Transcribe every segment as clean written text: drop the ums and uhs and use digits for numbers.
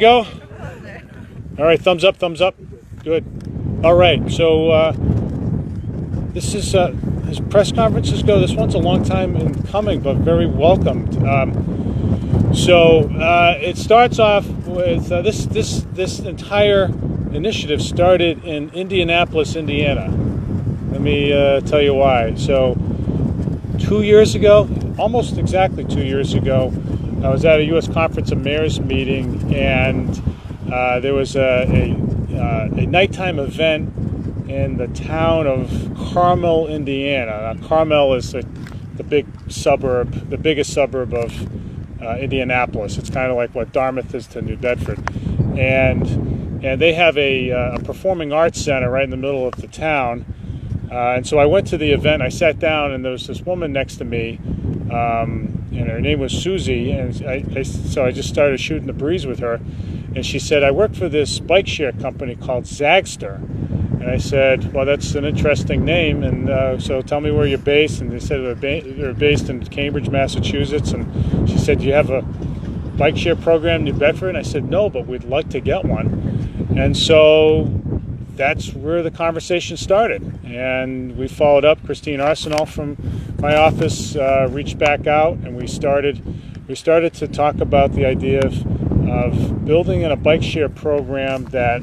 Go. All right, thumbs up, thumbs up. Good. All right, so this is as press conferences go. This one's a long time in coming, but very welcomed. It starts off with this entire initiative started in Indianapolis, Indiana. Let me tell you why. So 2 years ago, almost exactly 2 years ago, I was at a U.S. Conference of Mayors meeting, and there was a nighttime event in the town of Carmel, Indiana. Now, Carmel is the biggest suburb of Indianapolis. It's kind of like what Dartmouth is to New Bedford, and they have a performing arts center right in the middle of the town. And so I went to the event. I sat down, and there was this woman next to me. And her name was Susie, and so I just started shooting the breeze with her, and she said, I work for this bike share company called Zagster. And I said, well, that's an interesting name, and so tell me where you're based. And they said they're based in Cambridge, Massachusetts. And she said, do you have a bike share program in New Bedford? And I said, no, but we'd like to get one. And so that's where the conversation started, and we followed up. Christine Arsenal from my office reached back out, and we started to talk about the idea of building in a bike share program that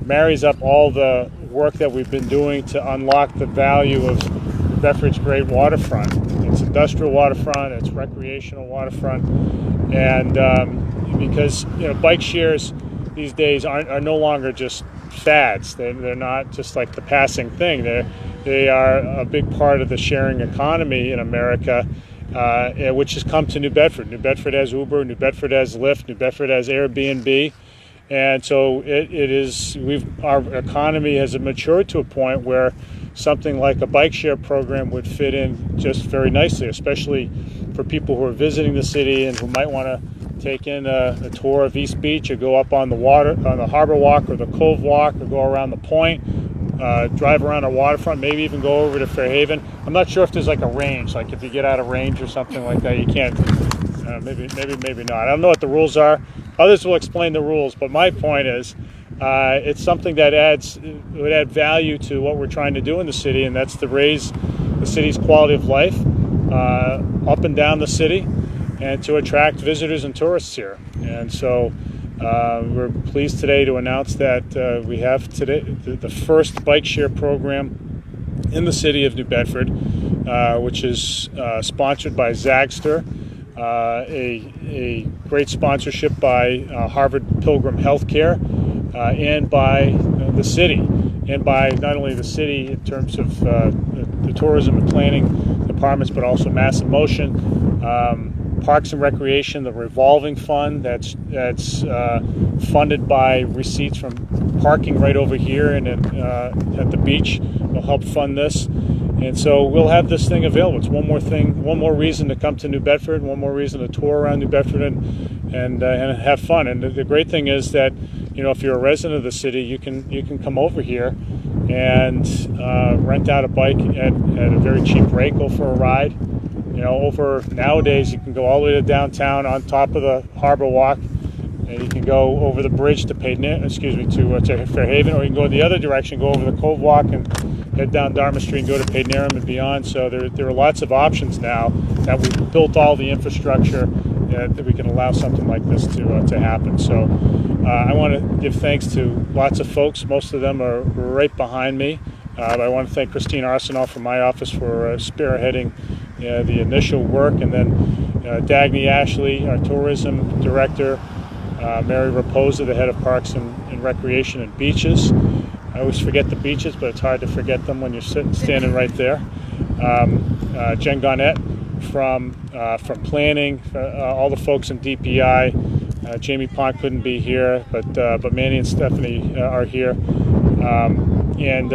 marries up all the work that we've been doing to unlock the value of Bedford's great waterfront. It's industrial waterfront, it's recreational waterfront, and because bike shares these days are no longer just fads. They're not just like the passing thing. They are a big part of the sharing economy in America, which has come to New Bedford. New Bedford has Uber, New Bedford has Lyft, New Bedford has Airbnb, and so our economy has matured to a point where something like a bike share program would fit in just very nicely, especially for people who are visiting the city and who might want to take in a tour of East Beach, or go up on the Harbor Walk or the Cove Walk, or go around the point, drive around the waterfront, maybe even go over to Fairhaven. I'm not sure if there's like a range, like if you get out of range or something like that, you can't. Maybe not. I don't know what the rules are. Others will explain the rules, but my point is, it's something that would add value to what we're trying to do in the city, and that's to raise the city's quality of life up and down the city, and to attract visitors and tourists here. And so we're pleased today to announce that we have today the first bike share program in the city of New Bedford, which is sponsored by Zagster, a great sponsorship by Harvard Pilgrim Healthcare, and by the city, and by not only the city in terms of the tourism and planning departments, but also Mass and Motion, Parks and Recreation, the revolving fund that's funded by receipts from parking right over here and at the beach will help fund this. And so we'll have this thing available. It's one more reason to come to New Bedford, one more reason to tour around New Bedford and have fun. And the great thing is that, if you're a resident of the city, you can come over here and rent out a bike at a very cheap rate, go for a ride. Nowadays you can go all the way to downtown on top of the Harbor Walk, and you can go over the bridge to Fairhaven, or you can go in the other direction, go over the Cove Walk and head down Dartmouth Street and go to Paydneram and beyond. So there are lots of options now that we've built all the infrastructure that we can allow something like this to happen. So I want to give thanks to lots of folks. Most of them are right behind me. I want to thank Christine Arsenal from my office for spearheading the initial work, and then Dagny Ashley, our tourism director, Mary Raposa, the head of Parks and Recreation and Beaches. I always forget the beaches, but it's hard to forget them when you're standing right there. Jen Garnett from planning, all the folks in DPI. Jamie Pont couldn't be here, but Manny and Stephanie are here, and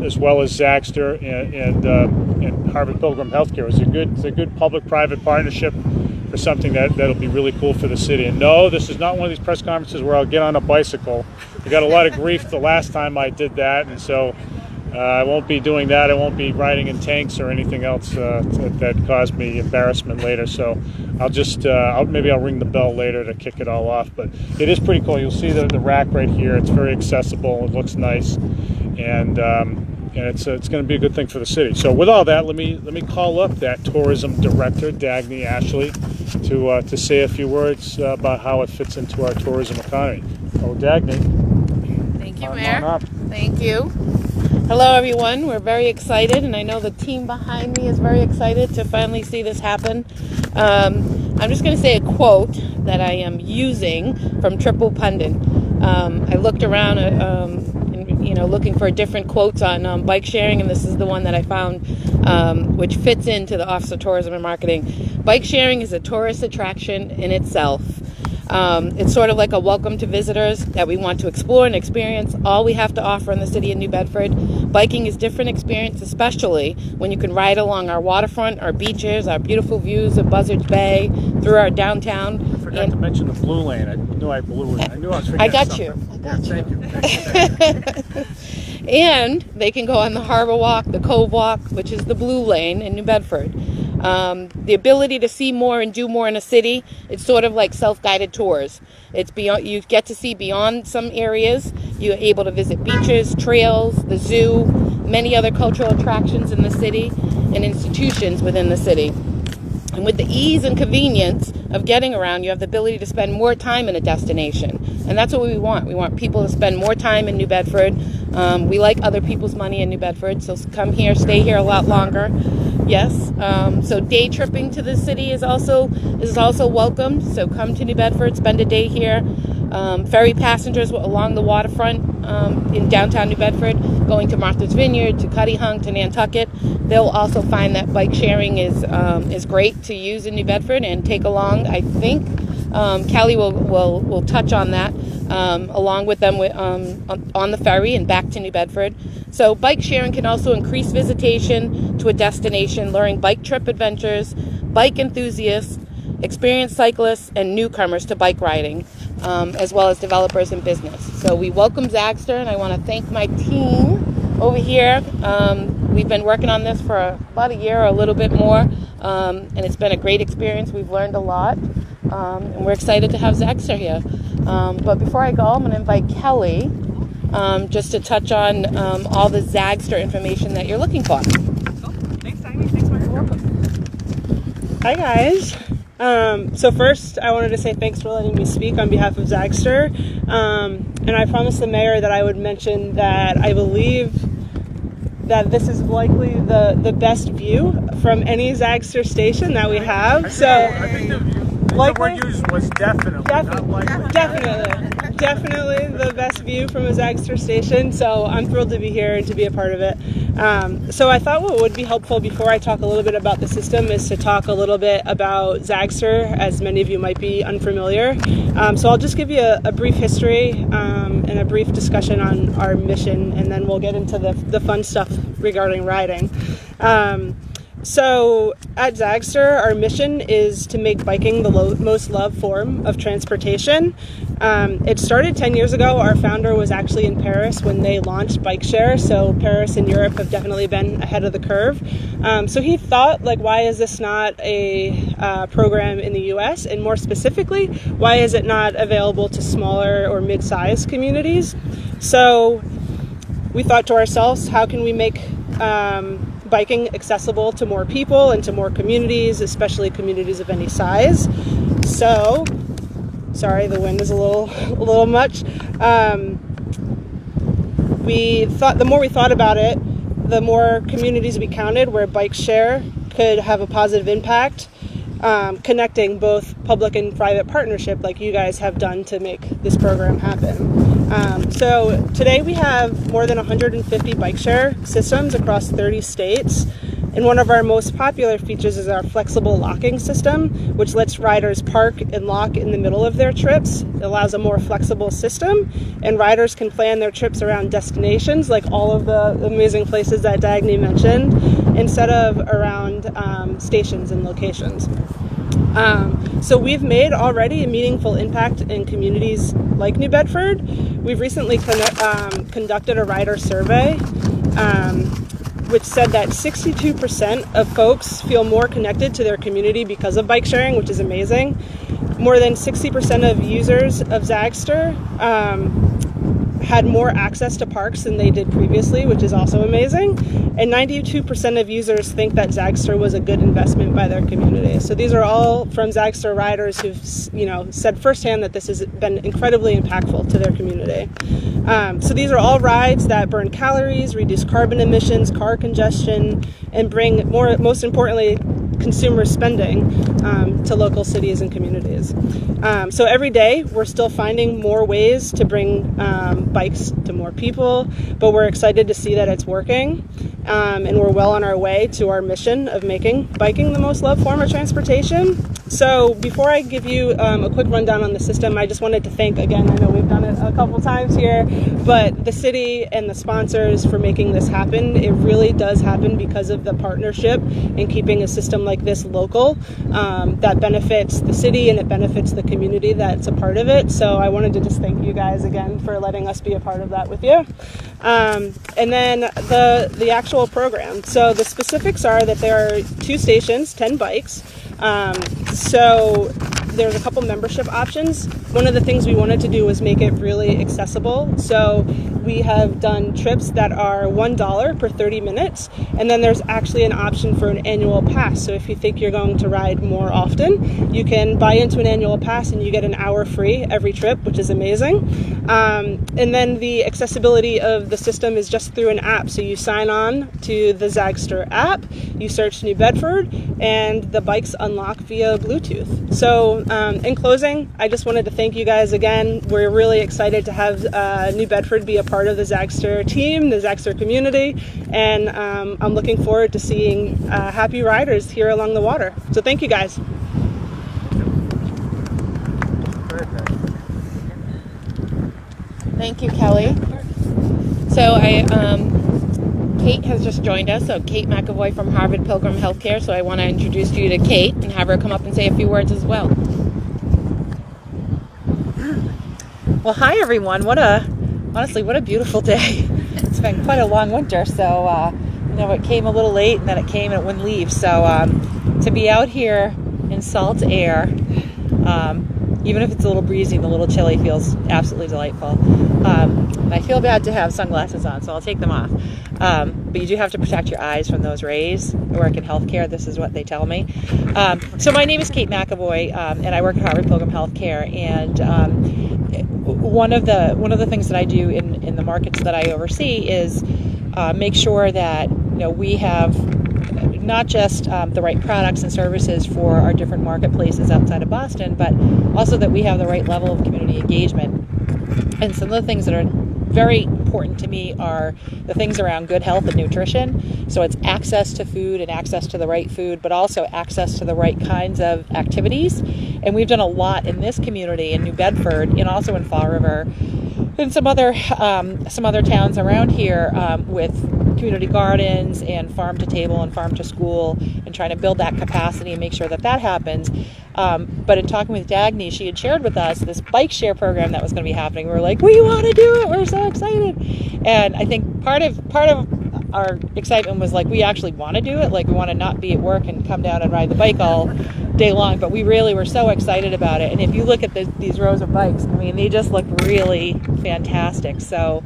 as well as Zagster and Harvard Pilgrim Healthcare. It's a good public-private partnership for something that'll be really cool for the city. And no, this is not one of these press conferences where I'll get on a bicycle. I got a lot of grief the last time I did that, and so I won't be doing that. I won't be riding in tanks or anything else that caused me embarrassment later. So I'll just maybe I'll ring the bell later to kick it all off. But it is pretty cool. You'll see the rack right here. It's very accessible. It looks nice, and it's going to be a good thing for the city. So with all that, let me call up that tourism director, Dagny Ashley, to say a few words about how it fits into our tourism economy. Oh, Dagny. Thank you, Mayor. Thank you. Hello, everyone. We're very excited, and I know the team behind me is very excited to finally see this happen. I'm just going to say a quote that I am using from Triple Pundit. I looked around, looking for different quotes on bike sharing, and this is the one that I found, which fits into the Office of Tourism and Marketing. Bike sharing is a tourist attraction in itself. It's sort of like a welcome to visitors that we want to explore and experience all we have to offer in the city of New Bedford. Biking is different experience, especially when you can ride along our waterfront, our beaches, our beautiful views of Buzzards Bay, through our downtown. I forgot to mention the blue lane. I knew I was forgetting I got something. you. I got you. Thank you. And they can go on the Harbor Walk, the Cove Walk, which is the blue lane in New Bedford. The ability to see more and do more in a city, it's sort of like self-guided tours. It's beyond, you get to see beyond some areas. You're able to visit beaches, trails, the zoo, many other cultural attractions in the city, and institutions within the city. And with the ease and convenience of getting around, you have the ability to spend more time in a destination. And that's what we want. We want people to spend more time in New Bedford. We like other people's money in New Bedford, so come here, stay here a lot longer. Yes. So day tripping to the city is also welcome. So come to New Bedford, spend a day here. Ferry passengers along the waterfront in downtown New Bedford, going to Martha's Vineyard, to Cuddy Hunk, to Nantucket. They'll also find that bike sharing is great to use in New Bedford and take along. I think Callie will touch on that along with them on the ferry and back to New Bedford. So bike sharing can also increase visitation to a destination, luring bike trip adventures, bike enthusiasts, experienced cyclists, and newcomers to bike riding, as well as developers in business. So we welcome Zagster, and I want to thank my team over here. We've been working on this for about a year or a little bit more, and it's been a great experience. We've learned a lot, and we're excited to have Zagster here. But before I go, I'm going to invite Kelly just to touch on all the Zagster information that you're looking for. Cool. Thanks, Dagny. Thanks, Mark. You're welcome. Hi, guys. So first, I wanted to say thanks for letting me speak on behalf of Zagster. And I promised the mayor that I would mention that I believe that this is likely the best view from any Zagster station that we have. I think the word used was definitely, not likely. Definitely the best view from a Zagster station. So I'm thrilled to be here and to be a part of it. So I thought what would be helpful before I talk a little bit about the system is to talk a little bit about Zagster, as many of you might be unfamiliar. So I'll just give you a brief history and a brief discussion on our mission, and then we'll get into the fun stuff regarding riding. So at Zagster, our mission is to make biking the most loved form of transportation. It started 10 years ago. Our founder was actually in Paris when they launched Bike Share, so Paris and Europe have definitely been ahead of the curve. So he thought, why is this not a program in the US? And more specifically, why is it not available to smaller or mid-sized communities? So we thought to ourselves, how can we make biking accessible to more people and to more communities, especially communities of any size? So, sorry, the wind is a little much. We thought, the more we thought about it, the more communities we counted where bike share could have a positive impact, connecting both public and private partnership like you guys have done to make this program happen. So today we have more than 150 bike share systems across 30 states. And one of our most popular features is our flexible locking system, which lets riders park and lock in the middle of their trips. It allows a more flexible system, and riders can plan their trips around destinations, like all of the amazing places that Dagny mentioned, instead of around stations and locations. So we've made already a meaningful impact in communities like New Bedford. We've recently conducted a rider survey, which said that 62% of folks feel more connected to their community because of bike sharing, which is amazing. More than 60% of users of Zagster had more access to parks than they did previously, which is also amazing. And 92% of users think that Zagster was a good investment by their community. So these are all from Zagster riders who've, said firsthand that this has been incredibly impactful to their community. So these are all rides that burn calories, reduce carbon emissions, car congestion, and bring most importantly, consumer spending to local cities and communities. So every day we're still finding more ways to bring bikes to more people, but we're excited to see that it's working. And we're well on our way to our mission of making biking the most loved form of transportation. So before I give you a quick rundown on the system, I just wanted to thank, again, I know we've done it a couple times here, but the city and the sponsors for making this happen. It really does happen because of the partnership in keeping a system like this local that benefits the city and it benefits the community that's a part of it. So I wanted to just thank you guys again for letting us be a part of that with you. And then the actual program. So the specifics are that there are 2 stations, 10 bikes. So there's a couple membership options. One of the things we wanted to do was make it really accessible. So we have done trips that are $1 per 30 minutes. And then there's actually an option for an annual pass. So if you think you're going to ride more often, you can buy into an annual pass and you get an hour free every trip, which is amazing. And then the accessibility of the system is just through an app. So you sign on to the Zagster app, you search New Bedford, and the bikes unlock via Bluetooth. So in closing, I just wanted to thank you guys again. We're really excited to have New Bedford be a part of the Zagster team, the Zagster community, and I'm looking forward to seeing happy riders here along the water. So thank you guys. Thank you, Kelly. So Kate has just joined us. So Kate Mcavoy from Harvard Pilgrim Healthcare. So I want to introduce you to Kate and have her come up and say a few words as well. Well, hi everyone. Honestly, what a beautiful day. It's been quite a long winter, so it came a little late and then it came and it wouldn't leave. So to be out here in salt air, even if it's a little breezy and a little chilly, feels absolutely delightful. I feel bad to have sunglasses on, so I'll take them off. But you do have to protect your eyes from those rays. I work in healthcare. This is what they tell me. So my name is Kate Mcavoy, and I work at Harvard Pilgrim Healthcare. And one of the things that I do in the markets that I oversee is make sure that we have not just the right products and services for our different marketplaces outside of Boston, but also that we have the right level of community engagement. And some of the things that are very important to me are the things around good health and nutrition. So it's access to food and access to the right food, but also access to the right kinds of activities. And we've done a lot in this community in New Bedford and also in Fall River and some other towns around here with community gardens and farm to table and farm to school, and trying to build that capacity and make sure that happens. But in talking with Dagny, she had shared with us this bike share program that was going to be happening. We were like, we want to do it. We're so excited. And I think part of our excitement was like, we actually want to do it. Like, we want to not be at work and come down and ride the bike all day long. But we really were so excited about it. And if you look at these rows of bikes, I mean, they just look really fantastic. So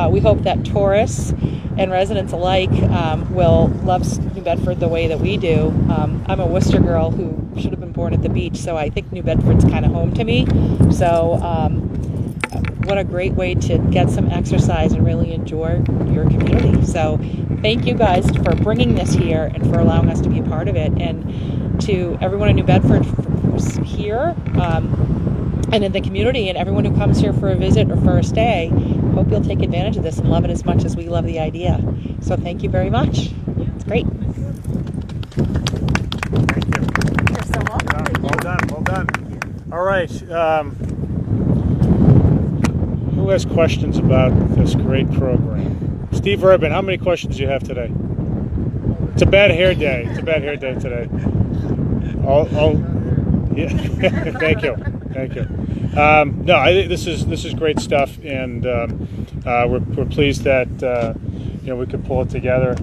we hope that tourists and residents alike will love New Bedford the way that we do. I'm a Worcester girl who should have been born at the beach, so I think New Bedford's kind of home to me. So what a great way to get some exercise and really enjoy your community. So thank you guys for bringing this here and for allowing us to be a part of it. And to everyone in New Bedford who's here and in the community, and everyone who comes here for a visit or for a stay, hope you'll take advantage of this and love it as much as we love the idea. So thank you very much. It's great. Thank you. You're so welcome. Well done. All right. Who has questions about this great program? Steve Urban, how many questions do you have today? It's a bad hair day. Today. Yeah. Thank you. No, I think this is great stuff, and we're pleased that we could pull it together.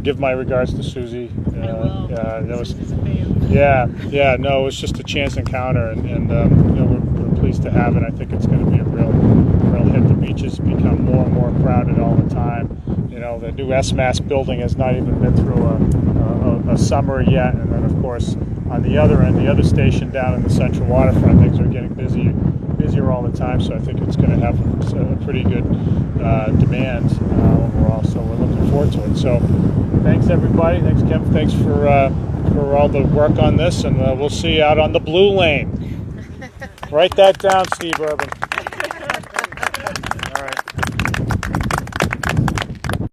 Give my regards to Susie. I will. That was, Susie's a fan. yeah. No, it was just a chance encounter, and we're pleased to have it. I think it's going to be a real hit. The beaches become more and more crowded all the time. The new S-Mass building has not even been through a summer yet, and then of course on the other end, the other station down in the central waterfront, things are getting busier all the time. So I think it's going to have a pretty good demand overall. So we're looking forward to it. So thanks everybody. Thanks Kim. Thanks for all the work on this, and we'll see you out on the Blue Lane. Write that down, Steve Urban.